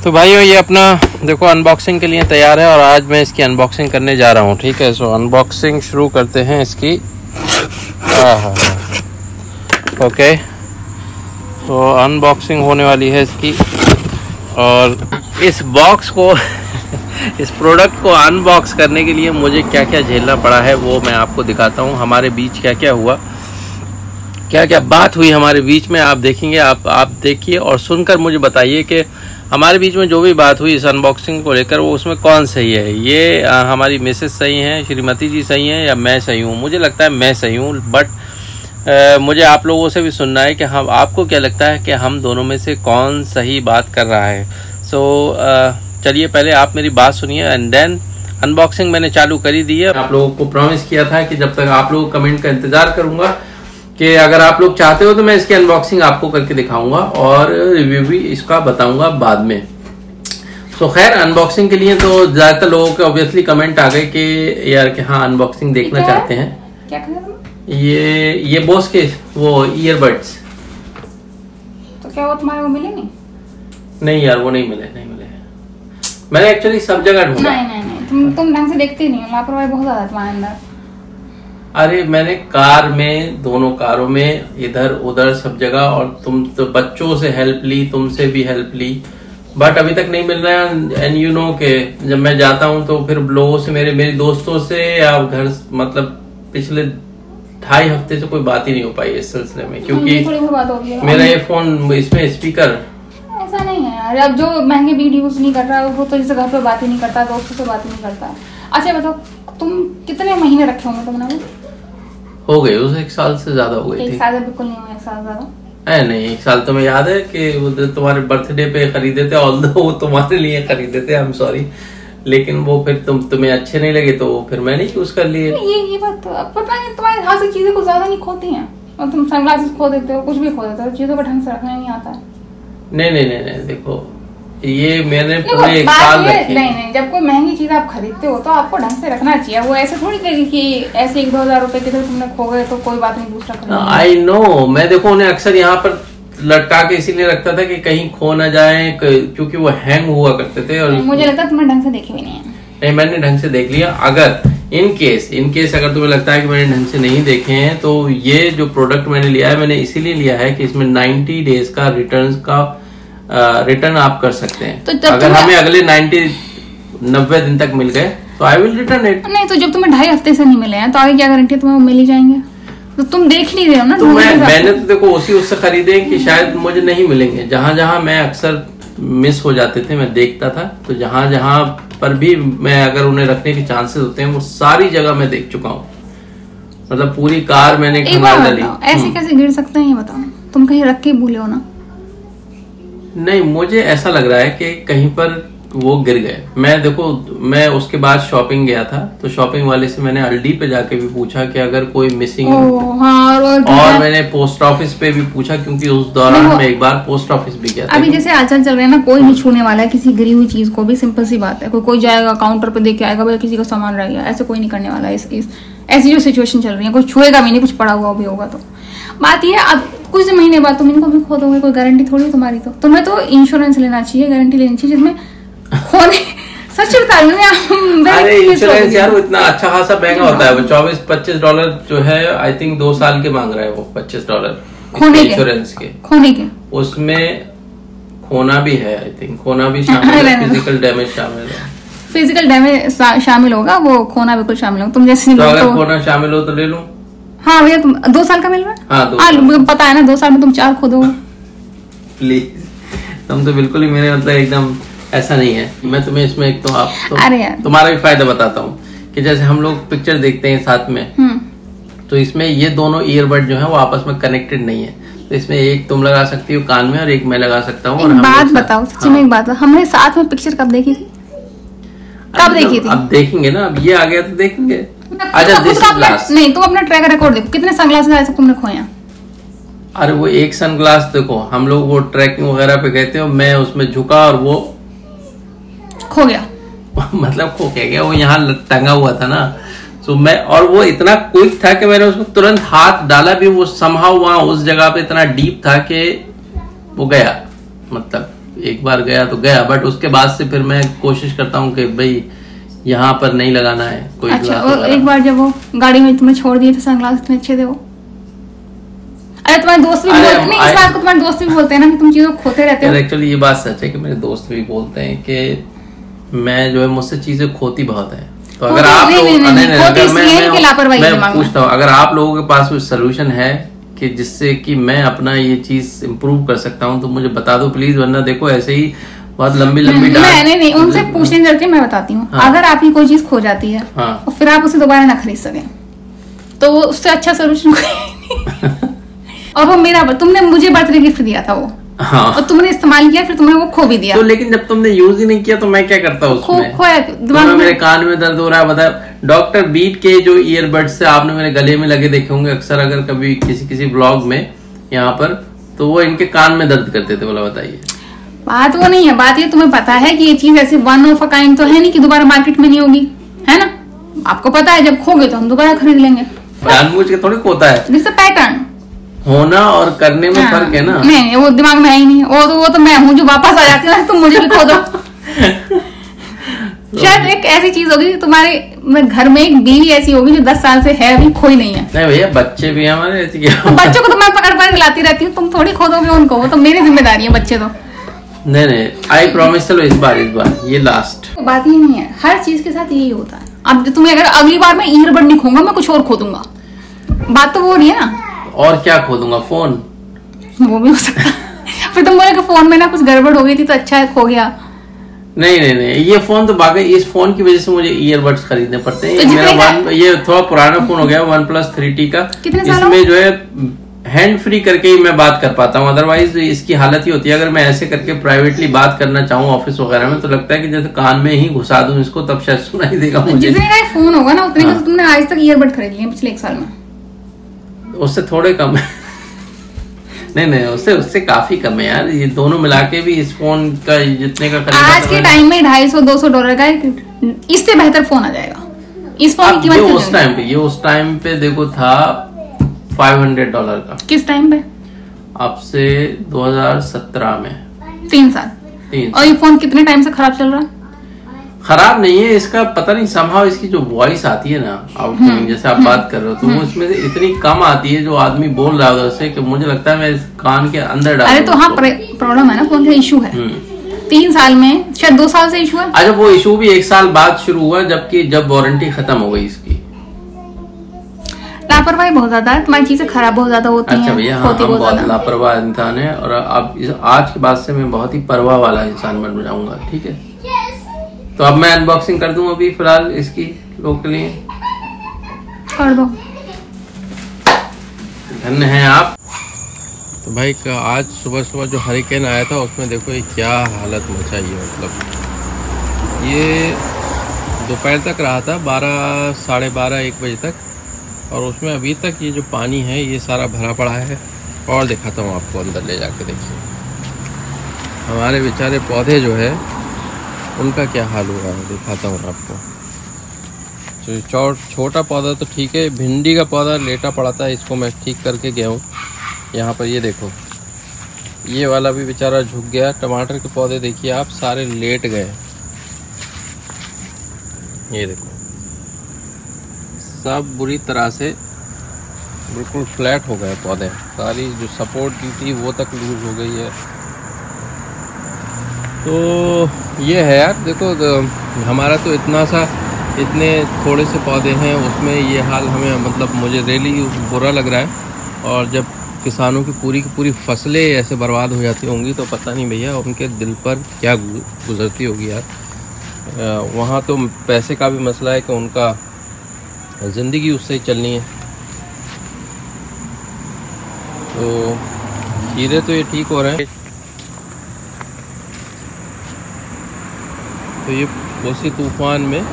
तो भाइयों ये अपना देखो अनबॉक्सिंग के लिए तैयार है और आज मैं इसकी अनबॉक्सिंग करने जा रहा हूँ। ठीक है, सो अनबॉक्सिंग शुरू करते हैं इसकी। ओके, तो अनबॉक्सिंग होने वाली है इसकी और इस बॉक्स को इस प्रोडक्ट को अनबॉक्स करने के लिए मुझे क्या क्या झेलना पड़ा है वो मैं आपको दिखाता हूँ। हमारे बीच क्या क्या हुआ, क्या क्या बात हुई हमारे बीच में, आप देखेंगे। आप देखिए और सुनकर मुझे बताइए कि हमारे बीच में जो भी बात हुई इस अनबॉक्सिंग को लेकर वो उसमें कौन सही है। ये हमारी मिसेस सही हैं, श्रीमती जी सही हैं या मैं सही हूँ। मुझे लगता है मैं सही हूँ, बट मुझे आप लोगों से भी सुनना है कि हम आपको क्या लगता है कि हम दोनों में से कौन सही बात कर रहा है। सो चलिए पहले आप मेरी बात सुनिए एंड देन अनबॉक्सिंग मैंने चालू करी दी है। आप लोगों को प्रॉमिस किया था कि जब तक आप लोग कमेंट का इंतजार करूंगा कि अगर आप लोग चाहते हो तो मैं इसकी अनबॉक्सिंग आपको करके दिखाऊंगा और रिव्यू भी इसका बताऊंगा बाद में। तो खैर अनबॉक्सिंग के लिए तो ज्यादातर लोगों के ऑब्वियसली कमेंट आ गए कि यार कि हाँ अनबॉक्सिंग देखना चाहते हैं। क्या कर ये बोस के वो ईयरबड्स। तो क्या वो तुम्हारे को मिले नहीं यार, वो नहीं मिले। मैंने एक्चुअली सब जगह ढूंढा। नहीं तुम ढंग से देखते नहीं हो, लापरवाही बहुत ज्यादा तुम्हारे अंदर। अरे मैंने कार में, दोनों कारों में, इधर उधर सब जगह, और तुम तो बच्चों से हेल्प ली, तुमसे भी हेल्प ली, बट अभी तक नहीं मिल रहा है। एंड यू नो के जब मैं जाता हूँ तो फिर लोगों से, मेरे दोस्तों से या घर, मतलब पिछले 2.5 हफ्ते से कोई बात ही नहीं हो पाई इस सिलसिले में, क्योंकि मेरा ये फोन इसमें स्पीकर ऐसा नहीं है यार। अब जो महंगे बीट यूज नहीं कर रहा है वो तो जैसे घर पे बात ही नहीं करता, दोस्तों से बात ही नहीं करता। अच्छा बताओ तुम कितने महीने रखे होंगे तुमने? हो गए उसे 1 साल से ज्यादा हो गई। 1 साल बिल्कुल नहीं हुआ, 1 साल ज्यादा नहीं। 1 साल तो मैं याद है कि वो तुम्हारे बर्थडे पे खरीदे थे, ऑल्दो वो तुम्हारे लिए खरीदे थे, आई एम सॉरी, लेकिन वो फिर तुम्हें अच्छे नहीं लगे तो फिर मैंने यूज कर लिए। ये बात तो पता नहीं, तुम्हारे हाथ से चीजें कुछ ज्यादा नहीं खोती हैं और तुम सनग्लासेस खो देते हो, कुछ भी खो देते हो, चीजों को ढंग से रखना नहीं आता है। नहीं देखो ये मैंने पूरे 1 साल रखे। नहीं, जब कोई महंगी चीज आप खरीदते हो तो आपको ढंग से रखना चाहिए। वो ऐसे थोड़ी कि ऐसे 1-2 हजार रुपए के तुमने खो गए तो कोई बात नहीं, दूसरा आई नो। मैं देखो उन्हें अक्सर यहाँ पर लटका के इसीलिए रखता था कि कहीं खो ना जाए, क्योंकि वो हैंग हुआ करते थे। और मुझे लगता है तुमने ढंग से देखे भी नहीं है। नहीं, मैंने ढंग से देख लिया। अगर इन केस अगर तुम्हें लगता है कि मैंने ढंग से नहीं देखे हैं तो ये जो प्रोडक्ट मैंने लिया है, मैंने इसीलिए लिया है कि इसमें 90 डेज का रिटर्न आप कर सकते हैं। तो अगर हमें अगले 90 दिन तक मिल गए तो आई विल रिटर्न इट। नहीं तो जब तुम्हें 2.5 हफ्ते से नहीं मिले हैं तो आगे क्या गारंटी है तुम्हें वो मिल ही जाएंगे? तो तुम देख नहीं रहे हो ना। तो मैंने तो देखो उससे खरीदे कि शायद मुझे नहीं मिलेंगे। जहां मैं अक्सर मिस हो जाते थे मैं देखता था, तो जहां पर भी मैं अगर उन्हें रखने के चांसेस होते हैं वो सारी जगह मैं देख चुका हूँ। मतलब पूरी कार मैंने खंगाल डाली। ऐसे कैसे गिर सकते हैं ये बताओ? तुम कहीं रख के भूले हो ना? नहीं, मुझे ऐसा लग रहा है कि कहीं पर वो गिर गए। मैं उसके बाद शॉपिंग गया था, तो शॉपिंग वाले से मैंने अल्डी पे जाके भी पूछा कि अगर कोई मिसिंग, और मैंने पोस्ट ऑफिस पे भी पूछा, क्योंकि उस दौरान मैं एक बार पोस्ट ऑफिस भी गया था। अभी जैसे आजकल चल रहे हैं ना, कोई नहीं छूने वाला है किसी गिरी हुई चीज को भी। सिंपल सी बात है, कोई जाएगा काउंटर पे देके आएगा, बोले किसी का सामान रह गया, ऐसे कोई नहीं करने वाला है। ऐसी जो सिचुएशन चल रही है, कोई छुएगा भी नहीं, कुछ पड़ा हुआ भी होगा तो बात ये। अब कुछ महीने बाद तुम इनको भी खो दोगे, कोई गारंटी थोड़ी तुम्हारी। तो तुम्हें तो इंश्योरेंस लेना चाहिए, गारंटी लेनी चाहिए जिसमें खोने सच बता रही हूँ। अरे इंश्योरेंस यार वो इतना अच्छा खासा महंगा होता है। वो $24-25 जो है, आई थिंक 2 साल के मांग रहा है वो $25 खोने इंश्योरेंस के। खोने के उसमें खोना भी है, आई थिंक खोना भी शामिल है, फिजिकल डैमेज शामिल है। फिजिकल डैमेज शामिल होगा, वो खोना बिल्कुल शामिल होगा। तुम जैसे तो अगर खोना शामिल हो तो ले लूं। हाँ भैया, तुम 2 साल का मिल रहा है। हाँ, 2 साल। पता है ना, 2 साल में तुम 4 खो दोगे। प्लीज, तुम तो बिल्कुल ही मेरे मतलब एकदम ऐसा नहीं है। मैं तुम्हें इसमें एक तो अरे यार तुम्हारा भी फायदा बताता हूँ कि जैसे हम लोग पिक्चर देखते हैं साथ में, तो इसमें ये दोनों ईयरबड जो है वो आपस में कनेक्टेड नहीं है। तो इसमें एक तुम लगा सकती हो कान में और एक मैं लगा सकता हूँ। एक बात बताओ सच्ची में, एक बात, हमने साथ में पिक्चर कब देखी थी? कब देखी थी? अब देखेंगे ना, अब ये आ गया तो देखेंगे। अच्छा नहीं, तुम अपना ट्रैक रिकॉर्ड देखो, कितने सनग्लासेस ऐसे तुमने खोए? अरे वो एक सनग्लास देखो, हम लोग वो ट्रैकिंग वगैरह पे गए थे और मैं उसमें झुका और वो खो गया। मतलब खो गया, वो यहाँ टंगा हुआ था ना। तो मैं, और वो इतना क्विक था कि मैंने उसको तुरंत हाथ डाला भी, वो समहाउ वहां उस जगह पे इतना डीप था कि वो गया। मतलब एक बार गया तो गया, बट उसके बाद से फिर मैं कोशिश करता हूँ कि भाई यहाँ पर नहीं लगाना है कोई। अच्छा, और एक बार जब वो गाड़ी में तुम्हें छोड़ दिए थे सनग्लास इतने अच्छे थे वो। अरे तुम्हारे दोस्त भी बोलते नहीं, इस बात को तुम्हारे दोस्त भी बोलते हैं ना कि तुम चीजों को खोते रहते हो। एक्चुअली ये बात सच है कि मेरे दोस्त भी बोलते हैं कि मैं जो है मुझसे चीजें खोती बहुत है। तो अगर आप लोग मैं पूछता हूँ, अगर आप लोगों के पास कोई सोल्यूशन है कि जिससे कि मैं अपना ये चीज इम्प्रूव कर सकता हूँ तो मुझे बता दो प्लीज, वरना देखो ऐसे ही बहुत लंबी नहीं उनसे पूछने की जरूरत है, मैं बताती हूँ। हाँ। अगर आपकी कोई चीज खो जाती है हाँ। और फिर आप उसे दोबारा ना खरीद सके तो उससे अच्छा सोल्यूशन और वो मेरा, तुमने मुझे बर्थडे गिफ्ट दिया था वो हाँ। और तुमने इस्तेमाल किया, फिर तुमने वो खो भी दिया। तो लेकिन जब तुमने यूज ही नहीं किया तो मैं क्या करता उसमें? खोया मेरे कान में दर्द हो रहा है, बता डॉक्टर बीट के जो ईयरबड्स से आपने मेरे गले में लगे देखे होंगे अक्सर, अगर कभी किसी ब्लॉग में यहाँ पर, तो वो इनके कान में दर्द करते थे। बोला बताइए, बात वो नहीं है, बात ये तुम्हें पता है कि ये चीज ऐसे वन ऑफ अ काइंड तो है नहीं कि दोबारा मार्केट में नहीं होगी, है ना? आपको पता है जब खोगे तो हम दोबारा खरीद लेंगे। जानबूझ के थोड़ी खोता है, जैसे पैटर्न होना और करने में फर्क है ना। नहीं वो दिमाग में है ही नहीं, वो तो मैं हूँ जो वापस आ जाती है, तुम मुझे भी खो दो। शायद एक ऐसी चीज होगी तुम्हारे घर में, एक बीवी ऐसी होगी जो 10 साल से है अभी खोई नहीं है। नहीं भैया, बच्चे भी हमारे ऐसे तो बच्चों को तो मैं पकड़ लाती रहती हूँ, तुम थोड़ी खो दोगे उनको, वो तो मेरी जिम्मेदारी है बच्चे तो। नहीं आई प्रॉमिस। चलो इस बार ये लास्ट। बात ये नहीं है, हर चीज के साथ यही होता है। अब तुम्हें अगर अगली बार मैं ईयरबड नहीं खोऊंगा, मैं कुछ और खो दूंगा, बात तो वो नहीं है ना। और क्या खो दूंगा? फोन? वो भी हो सकता है। फिर तुम बोले कि फोन में ना कुछ गड़बड़ हो गई थी तो अच्छा है खो गया। नहीं, ये फोन तो बाकी, इस फोन की वजह से मुझे ईयरबड्स खरीदने पड़ते हैं। तो मेरा ये थोड़ा पुराना फोन हो गया, OnePlus 3T का। इसमें जो है हैंड फ्री करके ही मैं बात कर पाता हूँ, अदरवाइज इसकी हालत ही होती है। अगर मैं ऐसे करके प्राइवेटली बात करना चाहूँ ऑफिस वगैरह में तो लगता है कि जैसे कान में ही घुसा दूं इसको, तब शायद सुनाई देगा मुझे। जितने का फोन होगा ना उतने का तुमने आज तक ईयरबड खरीद लिए पिछले 1 साल में? उससे थोड़े कम है। नहीं उससे काफी कम है यार, ये दोनों मिला के भी इस फोन का जितने का आज के टाइम में $250-200 का इससे बेहतर फोन आ जाएगा। इस फोन की कीमत ये उस टाइम पे देखो था $500 का। किस टाइम पे? अब से 2017 में। 3 साल। और ये फोन कितने टाइम से खराब चल रहा है? खराब नहीं है, इसका पता नहीं समहाउ इसकी जो वॉइस आती है ना आउटगोइंग, जैसे आप बात कर रहे हो, तो वो इसमें से इतनी कम आती है जो आदमी बोल रहा है उससे, कि मुझे लगता है मैं इस कान के अंदर डाल। अरे तो हाँ, प्रॉब्लम है ना, फोन का इशू है। 3 साल में, शायद 2 साल से इशू है। अच्छा, वो इशू भी 1 साल बाद शुरू हुआ, जब वारंटी खत्म हो गई इसकी। लापरवाही बहुत ज्यादा है, तुम्हारी चीजें खराब बहुत ज्यादा होती हैं। अच्छा भैया, हाँ, हम बहुत लापरवाह इंसान है, और अब आज के बाद से मैं बहुत ही परवाह वाला इंसान बन जाऊंगा, ठीक है? तो अब मैं अनबॉक्सिंग कर दूं अभी फिलहाल इसकी लोग के लिए। कर दो। धन्य हैं आप। तो भाई आज सुबह जो हरिकेन आया था उसमें देखो ये क्या हालत मचाई है। मतलब ये दोपहर तक रहा था, 12, साढ़े 12, 1 बजे तक, और उसमें अभी तक ये जो पानी है ये सारा भरा पड़ा है। और दिखाता हूँ आपको अंदर ले जाके, देखिए हमारे बेचारे पौधे जो है उनका क्या हाल हुआ है, दिखाता हूँ आपको। तो छोटा पौधा तो ठीक है, भिंडी का पौधा लेटा पड़ा था, इसको मैं ठीक करके गया हूँ। यहाँ पर ये देखो, ये वाला भी बेचारा झुक गया। टमाटर के पौधे देखिए आप, सारे लेट गए। ये देखो, सब बुरी तरह से बिल्कुल फ्लैट हो गए पौधे, सारी जो सपोर्ट दी थी वो तक लूज हो गई है। तो ये है यार, देखो हमारा तो इतने थोड़े से पौधे हैं, उसमें ये हाल हमें, मतलब मुझे रियली बुरा लग रहा है। और जब किसानों की पूरी फसलें ऐसे बर्बाद हो जाती होंगी तो पता नहीं भैया उनके दिल पर क्या गुजरती होगी यार। वहाँ तो पैसे का भी मसला है कि उनका ज़िंदगी उससे ही चलनी है। तो खीरे तो ये ठीक हो रहे हैं, तो ये उसी तूफान में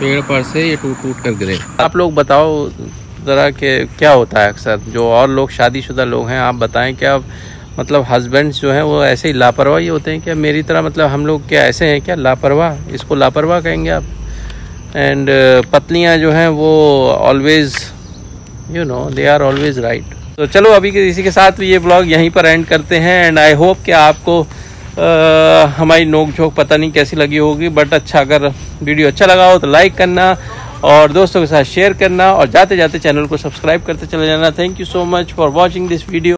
पेड़ पर से ये टूट कर गिरे। आप लोग बताओ ज़रा कि क्या होता है अक्सर, जो और लोग शादीशुदा लोग हैं, आप बताएं क्या मतलब हस्बैंड्स जो हैं वो ऐसे ही लापरवाह ही होते हैं क्या मेरी तरह? मतलब हम लोग क्या ऐसे हैं क्या लापरवाह? इसको लापरवाह कहेंगे आप? एंड पत्नियां जो हैं वो always they are always right. तो चलो अभी इसी के साथ ये ब्लॉग यहीं पर एंड करते हैं। एंड आई होप कि आपको हमारी नोक झोंक पता नहीं कैसी लगी होगी, बट अच्छा, अगर वीडियो अच्छा लगा हो तो लाइक करना और दोस्तों के साथ शेयर करना और जाते जाते चैनल को सब्सक्राइब करते चले जाना। Thank you so much for watching this video.